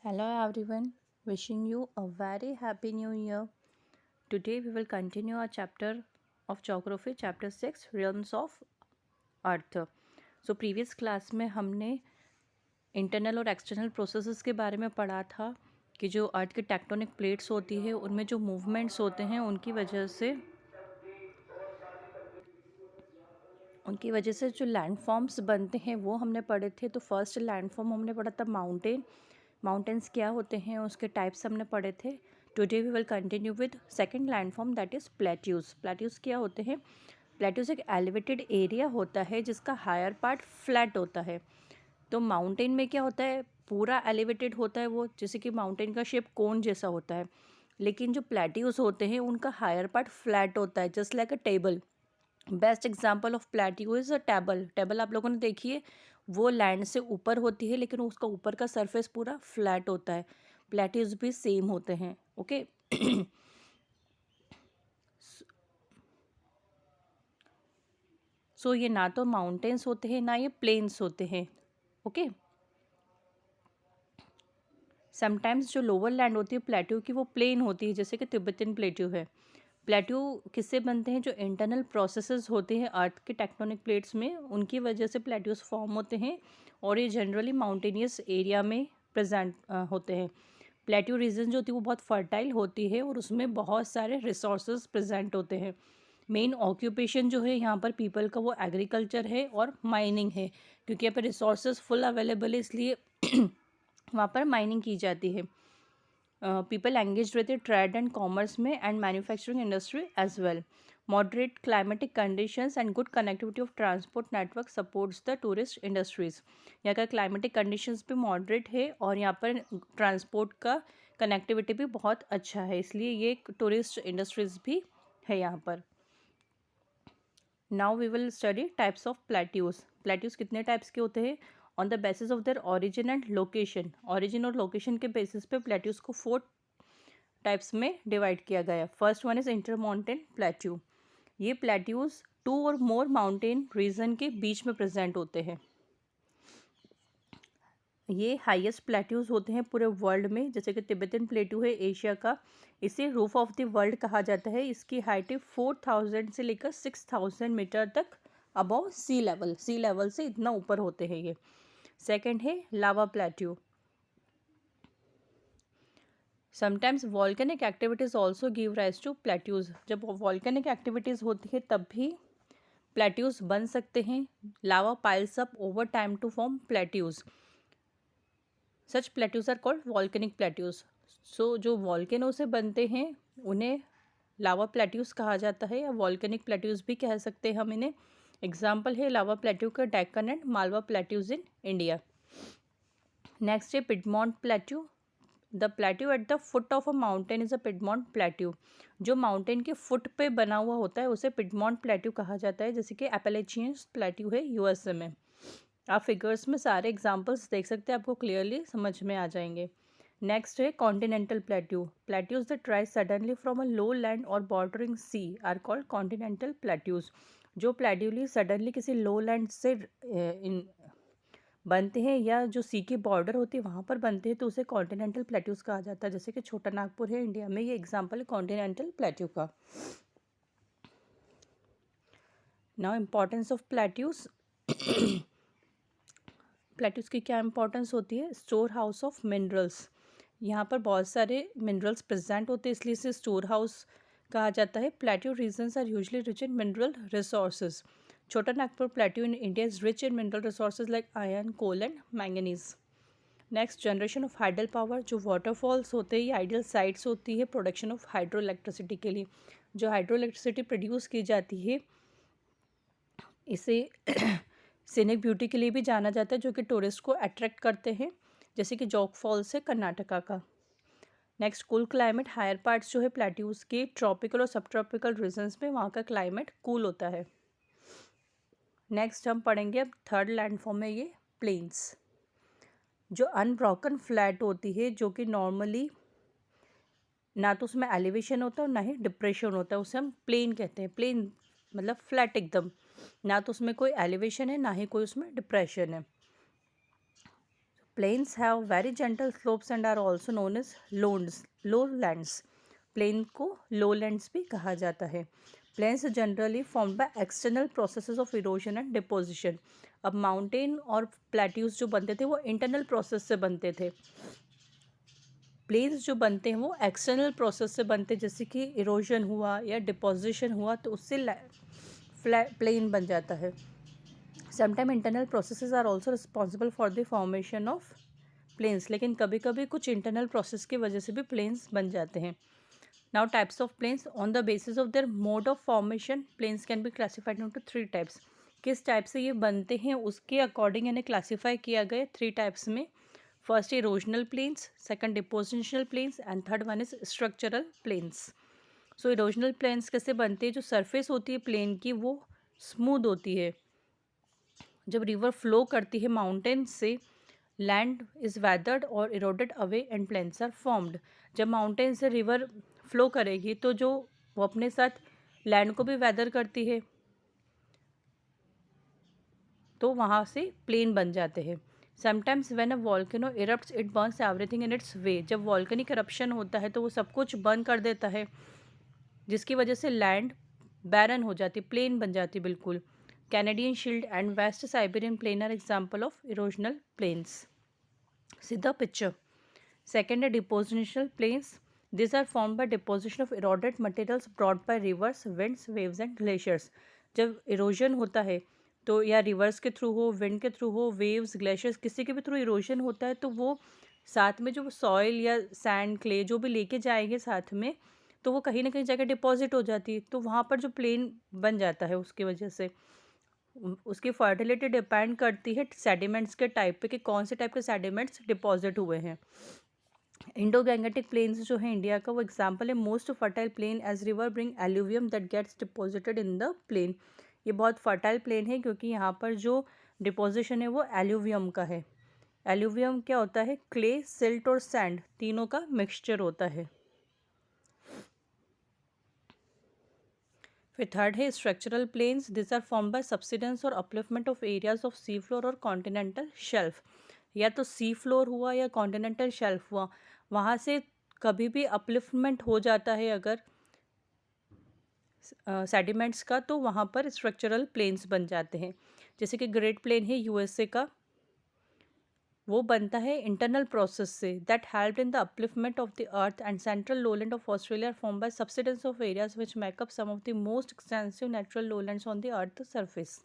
Hello everyone, wishing you a very happy new year. Today we will continue our chapter of geography, chapter 6, realms of earth. So previous class में हमने internal और external processes के बारे में पढ़ा था कि जो अर्थ की टेक्टोनिक प्लेट्स होती है उनमें जो मूवमेंट्स होते हैं उनकी वजह से जो लैंडफॉर्म्स बनते हैं वो हमने पढ़े थे। तो फर्स्ट लैंडफॉर्म हमने पढ़ा था माउंटेन्स क्या होते हैं, उसके टाइप्स हमने पढ़े थे। Today we will continue with second landform that is plateaus क्या होते हैं। प्लेट्यूज एक एलिवेटेड एरिया होता है जिसका हायर पार्ट फ्लैट होता है। तो माउंटेन में क्या होता है, पूरा एलिवेटेड होता है वो, जैसे कि माउंटेन का शेप कोन जैसा होता है। लेकिन जो प्लेट्यूज होते हैं उनका हायर पार्ट फ्लैट होता है, just like a table. Best example of plateau is a table आप लोगों ने देखी है, वो लैंड से ऊपर होती है लेकिन उसका ऊपर का सरफेस पूरा फ्लैट होता है। प्लेट्यूज भी सेम होते हैं। ओके सो ये ना तो माउंटेन्स होते हैं ना ये प्लेन्स होते हैं। ओके समटाइम्स जो लोअर लैंड होती है प्लेट्यू की वो प्लेन होती है, जैसे कि तिब्बतन प्लेट्यू है। प्लेट्यू किससे बनते हैं, जो इंटरनल प्रोसेसेस होते हैं अर्थ के टेक्टोनिक प्लेट्स में, उनकी वजह से प्लेट्यूज फॉर्म होते हैं और ये जनरली माउंटेनियस एरिया में प्रेजेंट होते हैं। प्लेट्यू रीजन जो होती है वो बहुत फर्टाइल होती है और उसमें बहुत सारे रिसोर्सेज प्रेजेंट होते हैं। मेन ऑक्यूपेशन जो है यहाँ पर पीपल का वो एग्रीकल्चर है और माइनिंग है, क्योंकि यहाँ पर रिसोर्सेज फुल अवेलेबल है, इसलिए वहाँ पर माइनिंग की जाती है। पीपल एंगेज रहते हैं ट्रेड एंड कॉमर्स में and manufacturing industry as well. Moderate climatic conditions and good connectivity of transport network supports the tourist industries. यहाँ का क्लाइमेटिक कंडीशंस भी मॉडरेट है और यहाँ पर ट्रांसपोर्ट का कनेक्टिविटी भी बहुत अच्छा है, इसलिए ये टूरिस्ट इंडस्ट्रीज भी है यहाँ पर। Now we will study types of plateaus कितने टाइप्स के होते हैं on the basis of their origin and location. Origin और लोकेशन के बेसिस पे प्लेट्यूज को 4 टाइप्स में डिवाइड किया गया है। First one is intermountain plateau. ये प्लेट्यूज 2 और मोर माउंटेन रीजन के बीच में प्रेजेंट होते हैं। ये हाईएस्ट प्लेट्यूज होते हैं पूरे वर्ल्ड में, जैसे कि तिब्बतन प्लेट्यू है एशिया का, इसे रूफ ऑफ द वर्ल्ड कहा जाता है। इसकी हाइट है 4000 से लेकर 6000 मीटर तक अबव सी लेवल से इतना ऊपर होते हैं ये। सेकंड है lava plateau. Sometimes volcanic activities also give rise to plateaus. जब वॉल्केनिक एक्टिविटीज़ होती है तब भी प्लेट्यूज बन सकते हैं। Lava piles up over time to form plateaus. Such plateaus are called volcanic plateaus. So जो वॉल्केनो से बनते हैं उन्हें लावा प्लेट्यूज कहा जाता है, या वॉल्केनिक प्लेट्यूज भी कह सकते हैं हम इन्हें। एग्जाम्पल है लावा प्लेट्यू का Deccan and Malwa plateaus in India. Next है piedmont plateau. The plateau at the foot of a mountain is a piedmont plateau. जो माउंटेन के फुट पे बना हुआ होता है उसे पिडमॉन्ट प्लेट्यू कहा जाता है, जैसे कि एपेलेचियन प्लेट्यू है यूएसए में। आप फिगर्स में सारे एग्जांपल्स देख सकते हैं, आपको क्लियरली समझ में आ जाएंगे। नेक्स्ट है continental plateau. Plateaus that rise suddenly from a low land और bordering sea are called continental plateaus. जो प्लेट्यूली सडनली किसी लो लैंड से बनते हैं या जो सी की बॉर्डर होती है वहाँ पर बनते हैं तो उसे कॉन्टिनेंटल प्लेट्यूज कहा जाता है, जैसे कि छोटा नागपुर है इंडिया में, ये एग्जाम्पल है कॉन्टिनेंटल प्लेट्यू का। Now importance of plateaus. Plateaus की क्या इंपॉर्टेंस होती है, स्टोर हाउस ऑफ मिनरल्स। यहाँ पर बहुत सारे मिनरल्स प्रेजेंट होते हैं इसलिए इसे स्टोर हाउस कहा जाता है। Plateau regions are usually rich in mineral resources. Chota Nagpur plateau in India is rich in mineral resources like iron, coal and manganese. Next generation of hydel power. जो वाटरफॉल्स होते हैं ये आइडियल साइट्स होती है production of hydro electricity के लिए। जो hydro electricity produce की जाती है इसे सीनिक ब्यूटी के लिए भी जाना जाता है, जो कि टूरिस्ट को अट्रैक्ट करते हैं, जैसे कि जोग फॉल्स है कर्नाटका का। Next cool climate. Higher parts जो है प्लेट्यूज के ट्रॉपिकल और सब ट्रॉपिकल रीजन्स में वहाँ का क्लाइमेट कूल होता है। नेक्स्ट हम पढ़ेंगे अब थर्ड लैंडफॉर्म में ये प्लेन्स। जो अनब्रोकन फ्लैट होती है, जो कि नॉर्मली ना तो उसमें एलिवेशन होता है और ना ही डिप्रेशन होता है, उसे हम प्लेन कहते हैं। प्लेन मतलब फ्लैट एकदम, ना तो उसमें कोई एलिवेशन है ना ही कोई उसमें डिप्रेशन है। Plains have very gentle slopes and are also known as lowlands. Plain को lowlands भी कहा जाता है. Plains generally formed by external processes of erosion and deposition. अब माउंटेन और प्लेट्यूज जो बनते थे वो इंटरनल प्रोसेस से बनते थे. प्लेन्स जो बनते हैं वो एक्सटर्नल प्रोसेस से बनते हैं, जैसे कि इरोजन हुआ या डिपोजिशन हुआ तो उससे प्लेन बन जाता है. Sometime internal processes are also responsible for the formation of plains, लेकिन कभी कभी कुछ इंटरनल प्रोसेस की वजह से भी प्लेन्स बन जाते हैं. Now types of plains on the basis of their mode of formation plains can be classified into 3 types. किस टाइप से ये बनते हैं उसके अकॉर्डिंग इन्हें क्लासीफाई किया गया 3 टाइप्स में. First erosional plains, second depositional plains and third one is structural plains. So erosional plains कैसे बनते हैं? जो सरफेस होती है प्लेन की वो स्मूथ होती है. जब रिवर फ्लो करती है माउंटेन से, लैंड इज वेदर्ड और eroded away and plains are formed. जब माउंटेन से रिवर फ्लो करेगी तो जो वो अपने साथ लैंड को भी वेदर करती है, तो वहाँ से प्लेन बन जाते हैं. Sometimes when a volcano erupts it burns everything in its way. जब वॉल्केनिक करप्शन होता है तो वो सब कुछ बर्न कर देता है, जिसकी वजह से लैंड बैरन हो जाती, प्लेन बन जाती बिल्कुल. Canadian shield and West Siberian plain are example of erosional plains. सीधा पिक्चर. सेकेंड है depositional plains. These are formed by deposition of eroded materials brought by rivers, winds, waves and glaciers. जब erosion होता है तो या reverse के through हो, wind के थ्रू हो, वेव्स, ग्लेशियर्स, किसी के भी थ्रू इरोजन होता है तो वो साथ में जो सॉइल या सैंड, क्ले जो भी लेके जाएंगे साथ में, तो वो कहीं ना कहीं जाकर डिपॉजिट हो जाती है. तो वहाँ पर जो प्लेन बन जाता है उसकी वजह से उसकी फर्टिलिटी डिपेंड करती है सेडिमेंट्स के टाइप पे कि कौन से टाइप के सेडिमेंट्स डिपॉजिट हुए हैं. इंडो गैंगेटिक प्लेन्स जो है इंडिया का, वो एग्जाम्पल है most fertile plain as river bring alluvium that gets deposited in the plain. ये बहुत फर्टाइल प्लेन है क्योंकि यहाँ पर जो डिपोजिशन है वो एल्यूवियम का है. एल्यूवियम क्या होता है? क्ले, सिल्ट और सैंड तीनों का मिक्सचर होता है. फिर थर्ड है structural plains. This are form by subsidence और upliftment of areas of sea floor और कॉन्टिनेंटल शेल्फ. या तो सी फ्लोर हुआ या कॉन्टिनेंटल शेल्फ हुआ, वहाँ से कभी भी अपलिफ्टमेंट हो जाता है अगर सेडिमेंट्स का, तो वहाँ पर स्ट्रक्चरल प्लेन्स बन जाते हैं. जैसे कि ग्रेट प्लेन है यूएसए का, वो बनता है इंटरनल प्रोसेस से. That helped in the upliftment of the earth and central lowland of Australia form by subsidence of areas which make up some of the most extensive natural lowlands on the earth surface.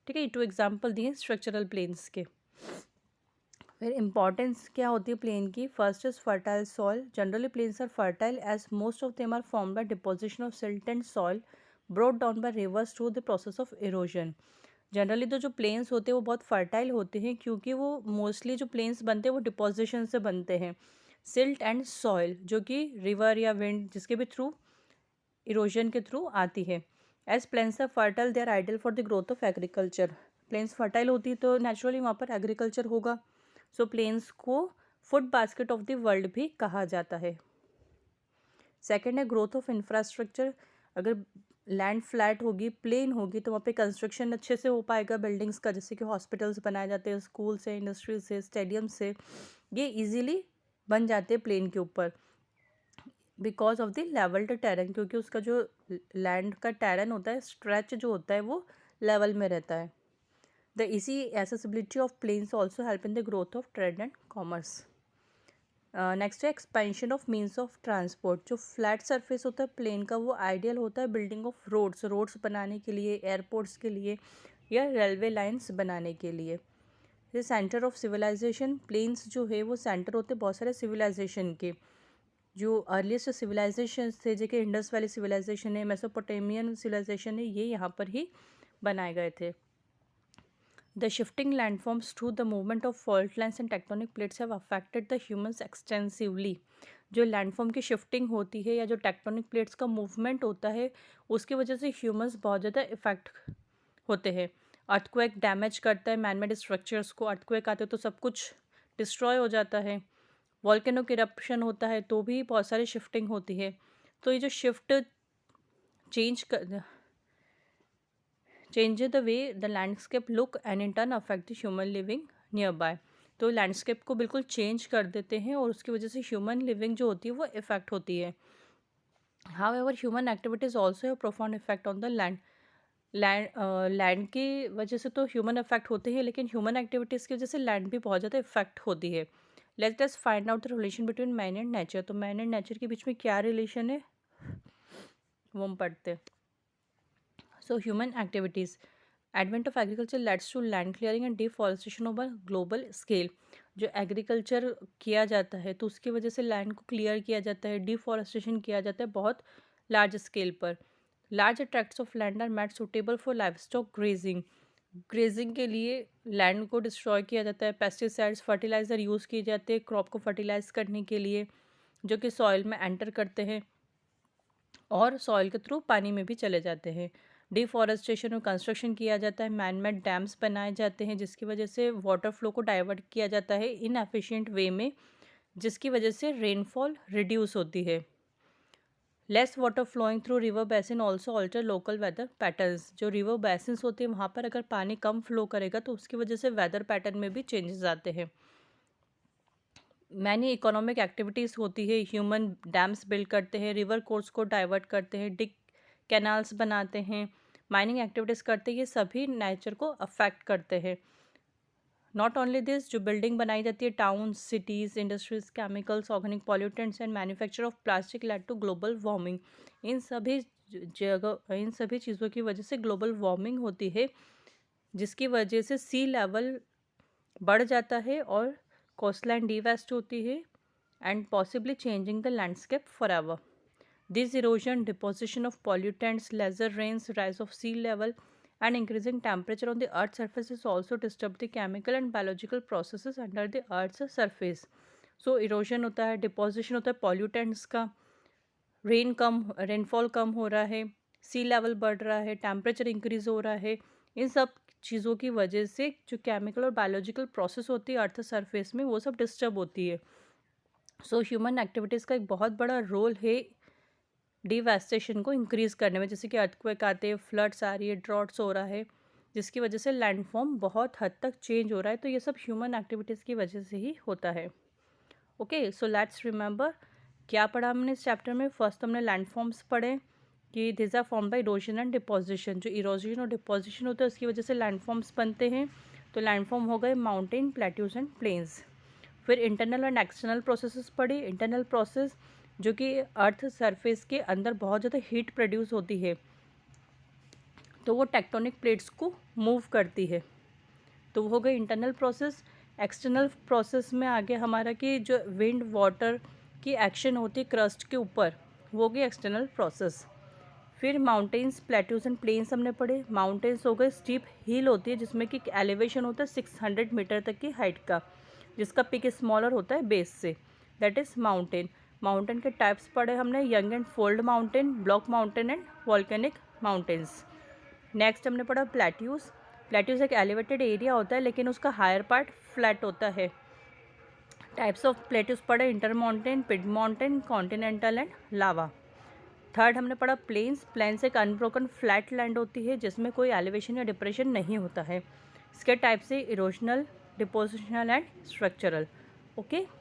ठीक है, ये 2 example दिए structural planes के. फिर importance क्या होती है plain की? First is fertile soil. Generally plains are fertile as most of them are formed by deposition of silt and soil brought down by rivers through the process of erosion. Generally तो जो planes होते हैं वो बहुत fertile होते हैं क्योंकि वो मोस्टली जो प्लेन्स बनते हैं वो डिपोजिशन से बनते हैं. सिल्ट एंड सॉइल जो कि रिवर या विंड जिसके भी थ्रू इरोजन के थ्रू आती है. As plains are fertile they are ideal for the growth of agriculture. Plains fertile होती है तो नेचुरली वहाँ पर एग्रीकल्चर होगा. सो प्लेन्स को food basket of the world भी कहा जाता है. सेकेंड है ग्रोथ ऑफ इंफ्रास्ट्रक्चर. अगर लैंड फ्लैट होगी, प्लेन होगी, तो वहाँ पे कंस्ट्रक्शन अच्छे से हो पाएगा बिल्डिंग्स का, जैसे कि हॉस्पिटल्स बनाए जाते हैं, स्कूल से, इंडस्ट्रीज से, स्टेडियम से, ये इजीली बन जाते हैं प्लेन के ऊपर because of the levelled terrain. क्योंकि उसका जो लैंड का टेरेन होता है, स्ट्रेच जो होता है वो लेवल में रहता है. The easy accessibility of plains also help in the growth of trade and commerce. Next है expansion of means of transport. जो फ्लैट सरफेस होता है प्लेन का वो आइडियल होता है बिल्डिंग ऑफ रोड्स बनाने के लिए, एयरपोर्ट्स के लिए या रेलवे लाइंस बनाने के लिए. जैसे सेंटर ऑफ सिविलाइजेशन, प्लेन्स जो है वो सेंटर होते हैं बहुत सारे सिविलाइजेशन के. जो अर्लीस्ट सिविलाइजेशन थे, जो कि इंडस वैली सिविलाइजेशन है, मेसोपोटामियन सिविलाइजेशन है, ये यहाँ पर ही बनाए गए थे. The shifting landforms through the movement of fault lines and tectonic plates have affected the humans extensively. जो लैंडफॉर्म की शिफ्टिंग होती है या जो टेक्टोनिक प्लेट्स का मूवमेंट होता है उसकी वजह से ह्यूमंस बहुत ज़्यादा इफेक्ट होते हैं. अर्थक्वेक डैमेज करता है मैनमेड स्ट्रक्चर्स को. अर्थक्वेक आते तो सब कुछ डिस्ट्रॉय हो जाता है. वॉल्केनो की इरप्शन होता है तो भी बहुत सारी शिफ्टिंग होती है. तो ये जो shift changes the way the landscape look and in turn affect the human living nearby. तो लैंडस्केप को बिल्कुल चेंज कर देते हैं और उसकी वजह से ह्यूमन लिविंग जो होती है वो इफ़ेक्ट होती है। However human activities also have profound effect on the land. Land की वजह से तो ह्यूमन इफेक्ट होते हैं, लेकिन ह्यूमन एक्टिविटीज़ की वजह से लैंड भी बहुत ज़्यादा इफेक्ट होती है। Let's just find out the relation between man and nature. तो मैन एंड नेचर के बीच में क्या रिलेशन है वो हम पढ़ते हैं। So human activities, advent of agriculture leads to land clearing and deforestation over global scale. जो एग्रीकल्चर किया जाता है तो उसकी वजह से लैंड को क्लियर किया जाता है, डिफॉरेस्टेशन किया जाता है बहुत लार्ज स्केल पर। Large tracts of land are made suitable for livestock grazing. Grazing के लिए लैंड को डिस्ट्रॉय किया जाता है, पेस्टिसाइड्स फर्टिलाइज़र यूज़ किए जाते हैं क्रॉप को फर्टिलाइज करने के लिए, जो कि सॉइल में एंटर करते हैं और सॉइल के थ्रू पानी में भी चले जाते हैं। डिफॉरेस्टेशन और कंस्ट्रक्शन किया जाता है, मैन मेड डैम्स बनाए जाते हैं जिसकी वजह से वाटर फ्लो को डाइवर्ट किया जाता है इनएफिशिएंट वे में, जिसकी वजह से रेनफॉल रिड्यूस होती है। Less water flowing through river basin also alter local weather patterns. जो रिवर बेसिन्स होते हैं वहाँ पर अगर पानी कम फ्लो करेगा तो उसकी वजह से वेदर पैटर्न में भी चेंजेस आते हैं। मैनी इकोनॉमिक एक्टिविटीज़ होती है, ह्यूमन डैम्स बिल्ड करते हैं, रिवर कोर्स को डाइवर्ट करते हैं, डिग कैनाल्स बनाते हैं, माइनिंग एक्टिविटीज़ करते हैं, ये सभी नेचर को अफेक्ट करते हैं। नॉट ओनली दिस, जो बिल्डिंग बनाई जाती है, town, cities, industries, chemicals, organic pollutants and manufacture of plastic led to global warming. इन सभी चीज़ों की वजह से ग्लोबल वार्मिंग होती है, जिसकी वजह से सी लेवल बढ़ जाता है और कोस्टलाइन डिवेस्ट होती है and possibly changing the landscape forever. This erosion, deposition of pollutants, lesser rains, rise of sea level and increasing temperature on the earth's surface is also disturb the chemical and biological processes under the earth's surface. So erosion होता है, deposition होता है pollutants का, rainfall कम हो रहा है, सी level बढ़ रहा है, टेम्परेचर इंक्रीज हो रहा है। इन सब चीज़ों की वजह से जो केमिकल और बायोलॉजिकल प्रोसेस होती है अर्थ सरफेस में वो सब डिस्टर्ब होती है। सो ह्यूमन एक्टिविटीज़ का एक बहुत बड़ा रोल है डिवेस्टेशन को इंक्रीज़ करने में, जैसे कि अर्थक्वेक आते हैं, फ्लड्स आ रही है, ड्रॉट्स हो रहा है, जिसकी वजह से लैंडफॉर्म बहुत हद तक चेंज हो रहा है। तो ये सब ह्यूमन एक्टिविटीज़ की वजह से ही होता है। ओके, सो लेट्स रिमेंबर क्या पढ़ा हमने इस चैप्टर में। फर्स्ट हमने लैंडफॉर्म्स पढ़े कि this are form by erosion and deposition. जो इरोजन और डिपोजिशन होता है उसकी वजह से लैंडफॉर्म्स बनते हैं। तो लैंडफॉर्म हो गए माउंटेन, प्लेट्यूज एंड प्लेन्स। फिर इंटरनल एंड एक्सटर्नल प्रोसेसेस पढ़ी। इंटरनल प्रोसेस जो कि अर्थ सरफेस के अंदर बहुत ज़्यादा हीट प्रोड्यूस होती है, तो वो टेक्टोनिक प्लेट्स को मूव करती है, तो वो हो गई इंटरनल प्रोसेस। एक्सटर्नल प्रोसेस में आगे हमारा कि जो विंड वाटर की एक्शन होती है क्रस्ट के ऊपर, वो हो गई एक्सटर्नल प्रोसेस। फिर माउंटेन्स, प्लेट्यूज एंड प्लेन्स हमने पढ़े। माउंटेन्स हो गए स्टीप हिल होती है जिसमें कि एलिवेशन होता है 600 मीटर तक की हाइट का, जिसका पिक स्मॉलर होता है बेस से, दैट इज़ माउंटेन। माउंटेन के टाइप्स पढ़े हमने, young and fold mountain, block mountain and volcanic mountains. Next हमने पढ़ा प्लेट्यूज। प्लेट्यूज एक एलिवेटेड एरिया होता है लेकिन उसका हायर पार्ट फ्लैट होता है। टाइप्स ऑफ प्लेट्यूज पढ़े, इंटर माउंटेन, पिड mountain, continental and lava. Third हमने पढ़ा प्लेन्स। प्लेन्स एक अनब्रोकन फ्लैट लैंड होती है जिसमें कोई एलिवेशन या डिप्रेशन नहीं होता है। इसके टाइप से erosional, depositional and structural. Okay.